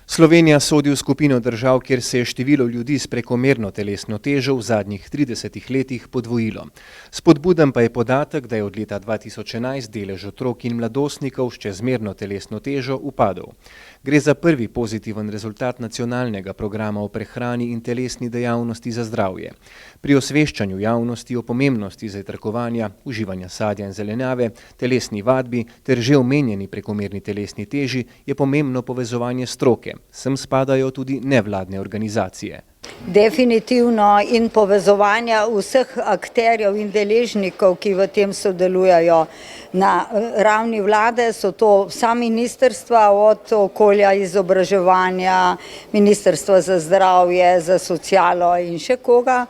Slovenija sodi v skupino držav, kjer se je število ljudi s prekomerno telesno težo v zadnjih 30 letih podvojilo. Spodbuden pa je podatek, da je od leta 2011 delež otrok in mladostnikov s čezmerno telesno težo upadel. Gre za prvi pozitiven rezultat nacionalnega programa o prehrani in telesni dejavnosti za zdravje. Pri osveščanju javnosti o pomembnosti zajtrkovanja, uživanja sadja in zelenjave, telesni vadbi ter že omenjeni prekomerni telesni teži je pomembno povezovanje stroke. Sem spadajo tudi nevladne organizacije. Definitivno in povezovanja vseh akterjev in deležnikov, ki v tem sodelujejo. Na ravni vlade so to vsa ministrstva, od okolja, izobraževanja, ministrstva za zdravje, za socialo in še koga.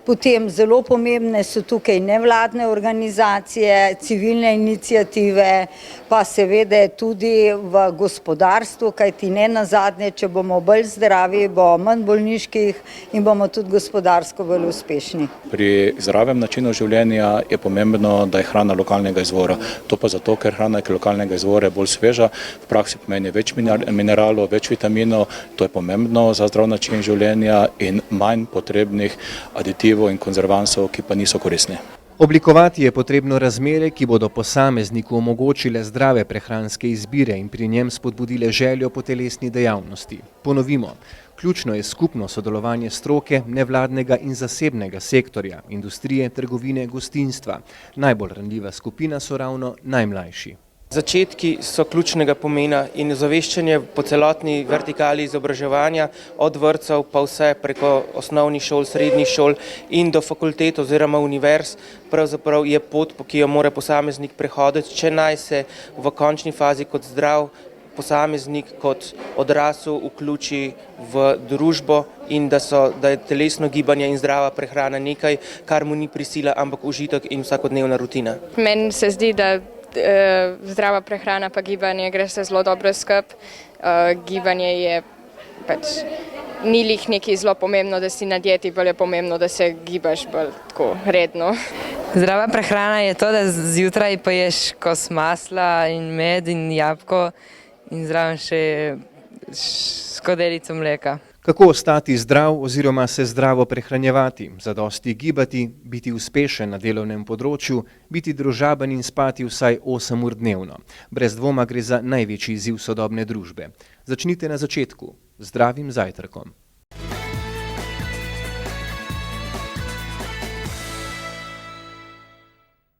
Potem zelo pomembne so tukaj nevladne organizacije, civilne iniciative, pa seveda tudi v gospodarstvu, kajti ne nazadnje, če bomo bolj zdravi, bo manj bolniških in bomo tudi gospodarsko bolj uspešni. Pri zdravem načinu življenja je pomembno, da je hrana lokalnega izvora. To pa zato, ker hrana lokalnega izvora je bolj sveža, v praksi pomeni več mineralov, več vitaminov, to je pomembno za zdrav način življenja in manj potrebnih aditivov in konzervansov, ki pa niso koristni. Oblikovati je potrebno razmere, ki bodo posamezniku omogočile zdrave prehranske izbire in pri njem spodbudile željo po telesni dejavnosti. Ponovimo, ključno je skupno sodelovanje stroke, nevladnega in zasebnega sektorja, industrije, trgovine, gostinstva. Najbolj ranljiva skupina so ravno najmlajši. Začetki so ključnega pomena in ozaveščanje po celotni vertikali izobraževanja, od vrtcev pa vse preko osnovnih šol, srednjih šol in do fakultet oziroma univerz, pravzaprav je pot, ki jo mora posameznik prehoditi, če naj se v končni fazi kot zdrav posameznik, kot odrasel vključi v družbo in da je telesno gibanje in zdrava prehrana nekaj, kar mu ni prisila, ampak užitek in vsakodnevna rutina. Meni se zdi, da zdrava prehrana pa gibanje gre se zelo dobro skupaj. Gibanje je ni lih nekaj zelo pomembno, da si na dieti, bolj je pomembno, da se gibaš bolj tako redno. Zdrava prehrana je to, da zjutraj poješ kos masla in med in jabolko in zraven še skodelico mleka. Kako ostati zdrav oziroma se zdravo prehranjevati, zadosti gibati, biti uspešen na delovnem področju, biti družaben in spati vsaj 8 ur dnevno. Brez dvoma gre za največji izziv sodobne družbe. Začnite na začetku, z zdravim zajtrkom.